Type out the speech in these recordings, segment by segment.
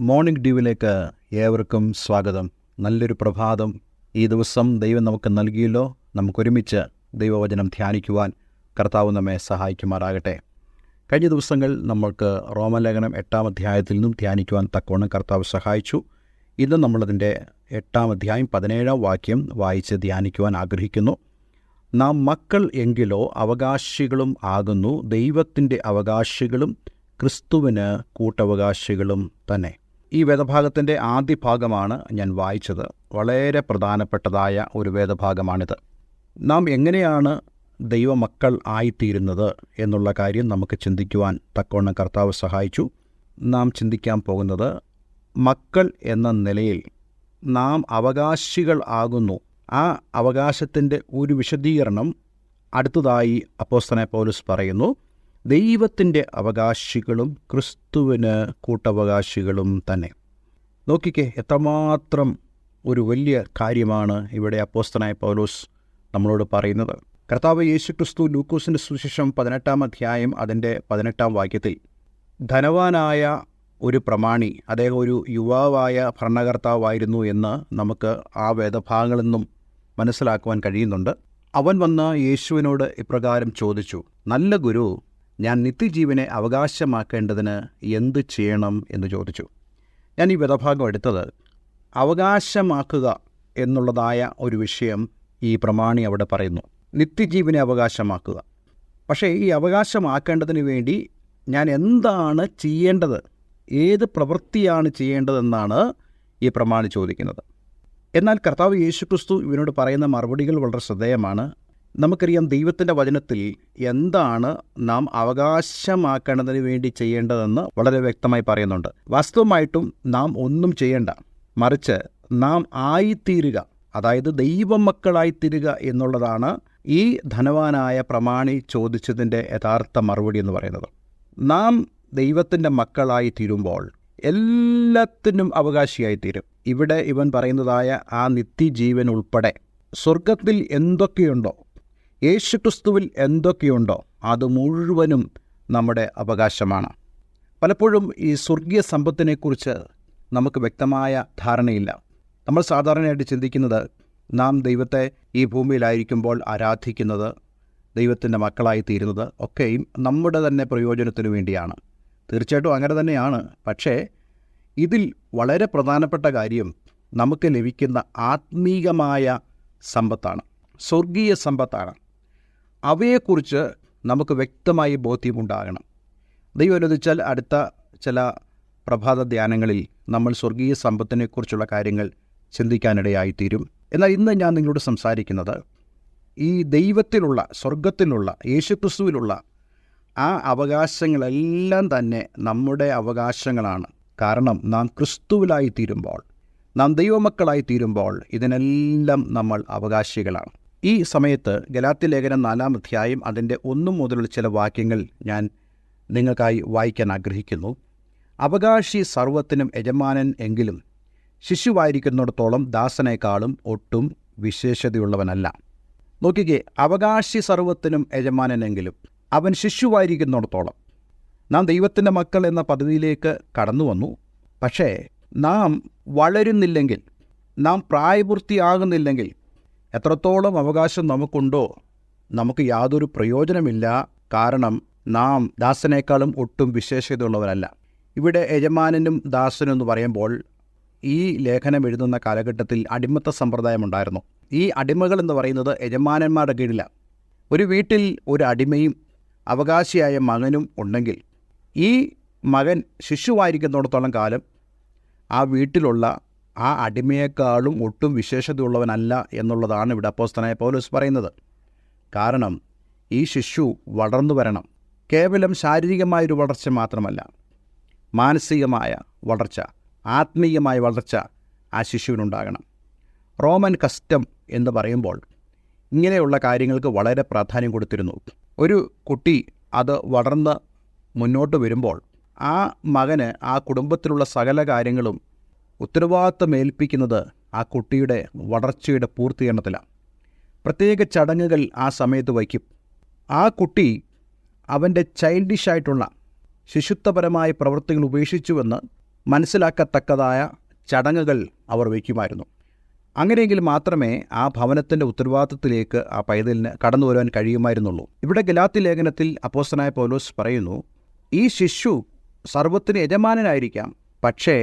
Morning ഡ്യൂവിലേക്ക് ഏവർക്കും സ്വാഗതം. നല്ലൊരു പ്രഭാതം ഈ ദിവസം ദൈവം നമുക്ക് നൽകിയല്ലോ. നമുക്കൊരുമിച്ച് ദൈവവചനം ധ്യാനിക്കുവാൻ കർത്താവ് നമ്മെ സഹായിക്കുമാറാകട്ടെ. കഴിഞ്ഞ ദിവസങ്ങൾ നമ്മൾക്ക് റോമലേഖനം 8-ാം അധ്യായത്തിൽ നിന്നും ധ്യാനിക്കുവാൻ തക്കവണ്ണം കർത്താവ് സഹായിച്ചു. ഇന്ന് നമ്മളതിൻ്റെ 8-ാം അധ്യായം 17-ാം വാക്യം വായിച്ച് ധ്യാനിക്കുവാൻ ആഗ്രഹിക്കുന്നു. നാം മക്കൾ എങ്കിലോ അവകാശികളും ആകുന്നു, ദൈവത്തിൻ്റെ അവകാശികളും ക്രിസ്തുവിന് കൂട്ടവകാശികളും തന്നെ. ഈ വേദഭാഗത്തിൻ്റെ ആദ്യ ഭാഗമാണ് ഞാൻ വായിച്ചത്. വളരെ പ്രധാനപ്പെട്ടതായ ഒരു വേദഭാഗമാണിത്. നാം എങ്ങനെയാണ് ദൈവമക്കൾ ആയിത്തീരുന്നത് എന്നുള്ള കാര്യം നമുക്ക് ചിന്തിക്കുവാൻ തക്കവണ്ണം കർത്താവ് സഹായിച്ചു. നാം ചിന്തിക്കാൻ പോകുന്നത്, മക്കൾ എന്ന നിലയിൽ നാം അവകാശികൾ ആകുന്നു. ആ അവകാശത്തിൻ്റെ ഒരു വിശദീകരണം അടുത്തതായി അപ്പോസ്തലനായ പൗലോസ് പറയുന്നു. ദൈവത്തിൻ്റെ അവകാശികളും ക്രിസ്തുവിന് കൂട്ടവകാശികളും തന്നെ. നോക്കിക്കേ, എത്രമാത്രം ഒരു വലിയ കാര്യമാണ് ഇവിടെ അപ്പോസ്തലനായ പൗലോസ് നമ്മളോട് പറയുന്നത്. കർത്താവ് യേശുക്രിസ്തു ലൂക്കോസിൻ്റെ സുവിശേഷം 18-ാം അധ്യായം അതിൻ്റെ 18-ാം വാക്യത്തിൽ ധനവാനായ ഒരു പ്രമാണി, അദ്ദേഹം ഒരു യുവാവായ ഭരണകർത്താവായിരുന്നു എന്ന് നമുക്ക് ആ വേദഭാഗങ്ങളിൽ നിന്നും മനസ്സിലാക്കുവാൻ കഴിയുന്നുണ്ട്. അവൻ വന്ന് യേശുവിനോട് ഇപ്രകാരം ചോദിച്ചു, നല്ല ഗുരു, ഞാൻ നിത്യജീവനെ അവകാശമാക്കേണ്ടതിന് എന്ത് ചെയ്യണം എന്ന് ചോദിച്ചു. ഞാൻ ഈ വേദഭാഗം എടുത്തത് അവകാശമാക്കുക എന്നുള്ളതായ ഒരു വിഷയം ഈ പ്രമാണി അവിടെ പറയുന്നു. നിത്യജീവനെ അവകാശമാക്കുക. പക്ഷേ ഈ അവകാശമാക്കേണ്ടതിന് വേണ്ടി ഞാൻ എന്താണ് ചെയ്യേണ്ടത്, ഏത് പ്രവൃത്തിയാണ് ചെയ്യേണ്ടതെന്നാണ് ഈ പ്രമാണി ചോദിക്കുന്നത്. എന്നാൽ കർത്താവ് യേശുക്രിസ്തു ഇവനോട് പറയുന്ന മറുപടികൾ വളരെ ശ്രദ്ധേയമാണ്. നമുക്കറിയാം, ദൈവത്തിൻ്റെ വചനത്തിൽ എന്താണ് നാം അവകാശമാക്കേണ്ടതിന് വേണ്ടി ചെയ്യേണ്ടതെന്ന് വളരെ വ്യക്തമായി പറയുന്നുണ്ട്. വാസ്തവമായിട്ടും നാം ഒന്നും ചെയ്യേണ്ട, മറിച്ച് നാം ആയിത്തീരുക, അതായത് ദൈവമക്കളായിത്തീരുക എന്നുള്ളതാണ് ഈ ധനവാനായ പ്രമാണി ചോദിച്ചതിൻ്റെ യഥാർത്ഥ മറുപടി എന്ന് പറയുന്നത്. നാം ദൈവത്തിൻ്റെ മക്കളായി തീരുമ്പോൾ എല്ലാത്തിനും അവകാശിയായിത്തീരും. ഇവിടെ ഇവൻ പറയുന്നതായ ആ നിത്യജീവൻ ഉൾപ്പെടെ സ്വർഗത്തിൽ എന്തൊക്കെയുണ്ടോ, യേശുക്രിസ്തുവിൽ എന്തൊക്കെയുണ്ടോ, അത് മുഴുവനും നമ്മുടെ അവകാശമാണ്. പലപ്പോഴും ഈ സ്വർഗീയ സമ്പത്തിനെക്കുറിച്ച് നമുക്ക് വ്യക്തമായ ധാരണയില്ല. നമ്മൾ സാധാരണയായിട്ട് ചിന്തിക്കുന്നത്, നാം ദൈവത്തെ ഈ ഭൂമിയിലായിരിക്കുമ്പോൾ ആരാധിക്കുന്നത്, ദൈവത്തിൻ്റെ മക്കളായി തീരുന്നത് ഒക്കെയും നമ്മുടെ തന്നെ പ്രയോജനത്തിനു വേണ്ടിയാണ്. തീർച്ചയായിട്ടും അങ്ങനെ തന്നെയാണ്. പക്ഷേ ഇതിൽ വളരെ പ്രധാനപ്പെട്ട കാര്യം നമുക്ക് ലഭിക്കുന്ന ആത്മീകമായ സമ്പത്താണ്, സ്വർഗീയ സമ്പത്താണ്. അവയെക്കുറിച്ച് നമുക്ക് വ്യക്തമായി ബോധ്യമുണ്ടാകണം. ദൈവം അനുവദിച്ചാൽ അടുത്ത ചില പ്രഭാത ധ്യാനങ്ങളിൽ നമ്മൾ സ്വർഗീയ സമ്പത്തിനെക്കുറിച്ചുള്ള കാര്യങ്ങൾ ചിന്തിക്കാനിടയായിത്തീരും. എന്നാൽ ഇന്ന് ഞാൻ നിങ്ങളോട് സംസാരിക്കുന്നത് ഈ ദൈവത്തിലുള്ള, സ്വർഗത്തിലുള്ള, യേശുക്രിസ്തുവിലുള്ള ആ അവകാശങ്ങളെല്ലാം തന്നെ നമ്മുടെ അവകാശങ്ങളാണ്. കാരണം നാം ക്രിസ്തുവിലായി തീരുമ്പോൾ, നാം ദൈവമക്കളായി തീരുമ്പോൾ ഇതിനെല്ലാം നമ്മൾ അവകാശികളാണ്. ഈ സമയത്ത് ഗലാത്യ ലേഖനം 4-ാം അധ്യായം അതിൻ്റെ 1 മുതലുള്ള ചില വാക്യങ്ങൾ ഞാൻ നിങ്ങൾക്കായി വായിക്കാൻ ആഗ്രഹിക്കുന്നു. അവകാശി സർവ്വത്തിനും യജമാനൻ എങ്കിലും ശിശുവായിരിക്കുന്നിടത്തോളം ദാസനേക്കാളും ഒട്ടും വിശേഷതയുള്ളവനല്ല. നോക്കിക്കേ, അവകാശി സർവ്വത്തിനും യജമാനനെങ്കിലും അവൻ ശിശുവായിരിക്കുന്നിടത്തോളം. നാം ദൈവത്തിൻ്റെ മക്കൾ എന്ന പദവിയിലേക്ക് കടന്നു വന്നു. പക്ഷേ നാം വളരുന്നില്ലെങ്കിൽ, നാം പ്രായപൂർത്തിയാകുന്നില്ലെങ്കിൽ എത്രത്തോളം അവകാശം നമുക്കുണ്ടോ നമുക്ക് യാതൊരു പ്രയോജനമില്ല. കാരണം നാം ദാസനേക്കാളും ഒട്ടും വിശേഷതയുള്ളവരല്ല. ഇവിടെ യജമാനനും ദാസനും എന്ന് പറയുമ്പോൾ ഈ ലേഖനം എഴുതുന്ന കാലഘട്ടത്തിൽ അടിമത്ത സമ്പ്രദായം ഉണ്ടായിരുന്നു. ഈ അടിമകൾ എന്ന് പറയുന്നത് യജമാനന്മാരുടെ കീഴിലാണ്. ഒരു വീട്ടിൽ ഒരു അടിമയും അവകാശിയായ മകനും ഉണ്ടെങ്കിൽ ഈ മകൻ ശിശുവായിരിക്കുന്നിടത്തോളം കാലം ആ വീട്ടിലുള്ള ആ അടിമയേക്കാളും ഒട്ടും വിശേഷതയുള്ളവനല്ല എന്നുള്ളതാണ് ഇവിടെ അപ്പോസ്തലനായ പൗലോസ് പറയുന്നത്. കാരണം ഈ ശിശു വളർന്നു വരണം. കേവലം ശാരീരികമായൊരു വളർച്ച മാത്രമല്ല, മാനസികമായ വളർച്ച, ആത്മീയമായ വളർച്ച ആ ശിശുവിനുണ്ടാകണം. റോമൻ കസ്റ്റം എന്ന് പറയുമ്പോൾ ഇങ്ങനെയുള്ള കാര്യങ്ങൾക്ക് വളരെ പ്രാധാന്യം കൊടുത്തിരുന്നു. ഒരു കുട്ടി അത് വളർന്ന് മുന്നോട്ട് വരുമ്പോൾ ആ മകന് ആ കുടുംബത്തിലുള്ള സകല കാര്യങ്ങളും ഉത്തരവാദിത്തം ഏൽപ്പിക്കുന്നത് ആ കുട്ടിയുടെ വളർച്ചയുടെ പൂർത്തീകരണത്തിലാണ്. പ്രത്യേക ചടങ്ങുകൾ ആ സമയത്ത് വയ്ക്കും. ആ കുട്ടി അവൻ്റെ ചൈൽഡിഷായിട്ടുള്ള ശിശുത്വപരമായ പ്രവൃത്തികൾ ഉപേക്ഷിച്ചുവെന്ന് മനസ്സിലാക്കത്തക്കതായ ചടങ്ങുകൾ അവർ വയ്ക്കുമായിരുന്നു. അങ്ങനെയെങ്കിൽ മാത്രമേ ആ ഭവനത്തിൻ്റെ ഉത്തരവാദിത്വത്തിലേക്ക് ആ പൈതലിന് കടന്നു വരുവാൻ കഴിയുമായിരുന്നുള്ളൂ. ഇവിടെ ഗലാത്യ ലേഖനത്തിൽ അപ്പോസ്തലനായ പൗലോസ് പറയുന്നു, ഈ ശിശു സർവ്വത്തിന് യജമാനനായിരിക്കാം, പക്ഷേ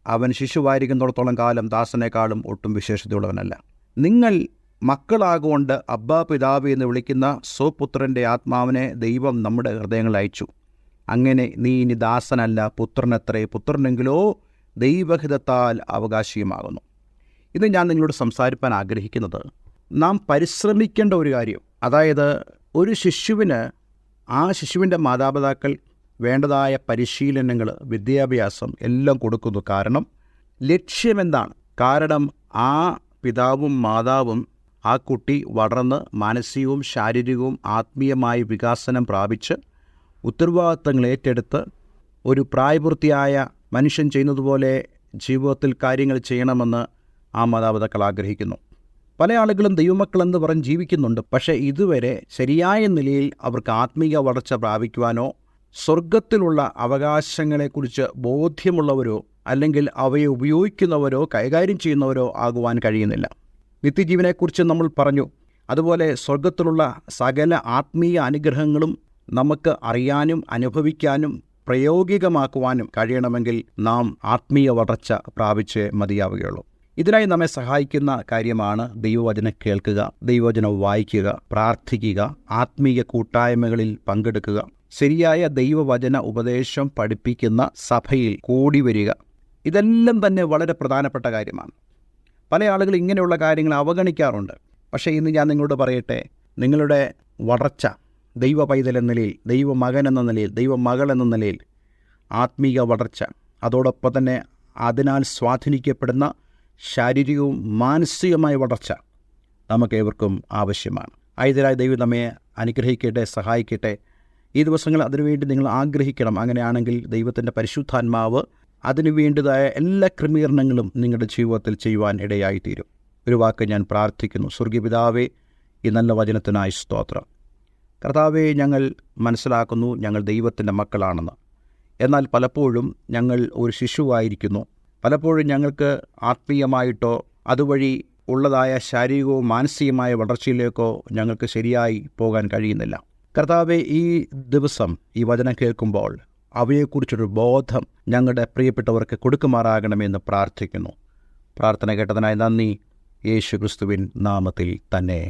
അവൻ ശിശുവായിരിക്കുന്നിടത്തോളം കാലം ദാസനേക്കാളും ഒട്ടും വിശേഷതയുള്ളവനല്ല. നിങ്ങൾ മക്കളാകൊണ്ട് അബ്ബാ പിതാവ് എന്ന് വിളിക്കുന്ന സ്വപുത്രൻ്റെ ആത്മാവിനെ ദൈവം നമ്മുടെ ഹൃദയങ്ങളിൽ അയച്ചു. അങ്ങനെ നീ ഇനി ദാസനല്ല, പുത്രനത്രേ, പുത്രനെങ്കിലോ ദൈവഹിതത്താൽ അവകാശിയുമാകുന്നു. ഇത് ഞാൻ നിങ്ങളോട് സംസാരിപ്പാൻ ആഗ്രഹിക്കുന്നത്, നാം പരിശ്രമിക്കേണ്ട ഒരു കാര്യം, അതായത് ഒരു ശിശുവിന് ആ ശിശുവിൻ്റെ മാതാപിതാക്കൾ വേണ്ടതായ പരിശീലനങ്ങൾ, വിദ്യാഭ്യാസം എല്ലാം കൊടുക്കുന്നു. കാരണം ലക്ഷ്യമെന്താണ്? കാരണം ആ പിതാവും മാതാവും ആ കുട്ടി വളർന്ന് മാനസികവും ശാരീരികവും ആത്മീയമായ വികാസനം പ്രാപിച്ച് ഉത്തരവാദിത്തങ്ങൾ ഏറ്റെടുത്ത് ഒരു പ്രായപൂർത്തിയായ മനുഷ്യൻ ചെയ്യുന്നതുപോലെ ജീവിതത്തിൽ കാര്യങ്ങൾ ചെയ്യണമെന്ന് ആ മാതാപിതാക്കൾ ആഗ്രഹിക്കുന്നു. പല ആളുകളും ദൈവമക്കളെന്ന് പറഞ്ഞ് ജീവിക്കുന്നുണ്ട്, പക്ഷേ ഇതുവരെ ശരിയായ നിലയിൽ അവർക്ക് ആത്മീയ വളർച്ച പ്രാപിക്കുവാനോ സ്വർഗത്തിലുള്ള അവകാശങ്ങളെക്കുറിച്ച് ബോധ്യമുള്ളവരോ അല്ലെങ്കിൽ അവയെ ഉപയോഗിക്കുന്നവരോ കൈകാര്യം ചെയ്യുന്നവരോ ആകുവാൻ കഴിയുന്നില്ല. നിത്യജീവനെക്കുറിച്ച് നമ്മൾ പറഞ്ഞു. അതുപോലെ സ്വർഗത്തിലുള്ള സകല ആത്മീയ അനുഗ്രഹങ്ങളും നമുക്ക് അറിയാനും അനുഭവിക്കാനും പ്രായോഗികമാക്കുവാനും കഴിയണമെങ്കിൽ നാം ആത്മീയ വളർച്ച പ്രാപിച്ചേ മതിയാവുകയുള്ളൂ. ഇതിനായി നമ്മെ സഹായിക്കുന്ന കാര്യമാണ് ദൈവവചനം കേൾക്കുക, ദൈവവചനം വായിക്കുക, പ്രാർത്ഥിക്കുക, ആത്മീയ കൂട്ടായ്മകളിൽ പങ്കെടുക്കുക, ശരിയായ ദൈവവചന ഉപദേശം പഠിപ്പിക്കുന്ന സഭയിൽ കൂടി വരിക. ഇതെല്ലാം തന്നെ വളരെ പ്രധാനപ്പെട്ട കാര്യമാണ്. പല ആളുകൾ ഇങ്ങനെയുള്ള കാര്യങ്ങൾ അവഗണിക്കാറുണ്ട്. പക്ഷേ ഇന്ന് ഞാൻ നിങ്ങളോട് പറയട്ടെ, നിങ്ങളുടെ വളർച്ച ദൈവ പൈതൽ എന്ന നിലയിൽ, ദൈവമകൻ എന്ന നിലയിൽ, ദൈവമകൾ എന്ന നിലയിൽ ആത്മീയ വളർച്ച, അതോടൊപ്പം തന്നെ അതിനാൽ സ്വാധീനിക്കപ്പെടുന്ന ശാരീരികവും മാനസികമായ വളർച്ച നമുക്കേവർക്കും ആവശ്യമാണ്. ആയതിനായി ദൈവം നമ്മെ അനുഗ്രഹിക്കട്ടെ, സഹായിക്കട്ടെ. ഈ ദിവസങ്ങൾ അതിനുവേണ്ടി നിങ്ങൾ ആഗ്രഹിക്കണം. അങ്ങനെയാണെങ്കിൽ ദൈവത്തിൻ്റെ പരിശുദ്ധാത്മാവ് അതിനു വേണ്ടതായ എല്ലാ ക്രമീകരണങ്ങളും നിങ്ങളുടെ ജീവിതത്തിൽ ചെയ്യുവാൻ ഇടയായിത്തീരും. ഒരു വാക്ക് ഞാൻ പ്രാർത്ഥിക്കുന്നു. സ്വർഗീയ പിതാവേ, ഈ നല്ല വചനത്തിനായി സ്തോത്രം. കർത്താവേ, ഞങ്ങൾ മനസ്സിലാക്കുന്നു ഞങ്ങൾ ദൈവത്തിൻ്റെ മക്കളാണെന്ന്. എന്നാൽ പലപ്പോഴും ഞങ്ങൾ ഒരു ശിശുവായിരിക്കുന്നു. പലപ്പോഴും ഞങ്ങൾക്ക് ആത്മീയമായിട്ടോ അതുവഴി ഉള്ളതായ ശാരീരികവും മാനസികമായ വളർച്ചയിലേക്കോ ഞങ്ങൾക്ക് ശരിയായി പോകാൻ കഴിയുന്നില്ല. കർത്താവെ, ഈ ദിവസം ഈ വചനം കേൾക്കുമ്പോൾ അവയെക്കുറിച്ചൊരു ബോധം ഞങ്ങളുടെ പ്രിയപ്പെട്ടവർക്ക് കൊടുക്കുമാറാകണമെന്ന് പ്രാർത്ഥിക്കുന്നു. പ്രാർത്ഥന കേട്ടതിനായി നന്ദി. യേശു ക്രിസ്തുവിൻ നാമത്തിൽ തന്നെ.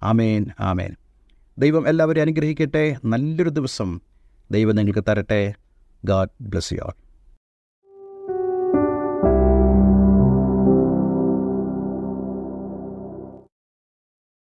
ആമേൻ, ആമേൻ. ദൈവം എല്ലാവരെയും അനുഗ്രഹിക്കട്ടെ. നല്ലൊരു ദിവസം ദൈവം നിങ്ങൾക്ക് തരട്ടെ. God bless you all.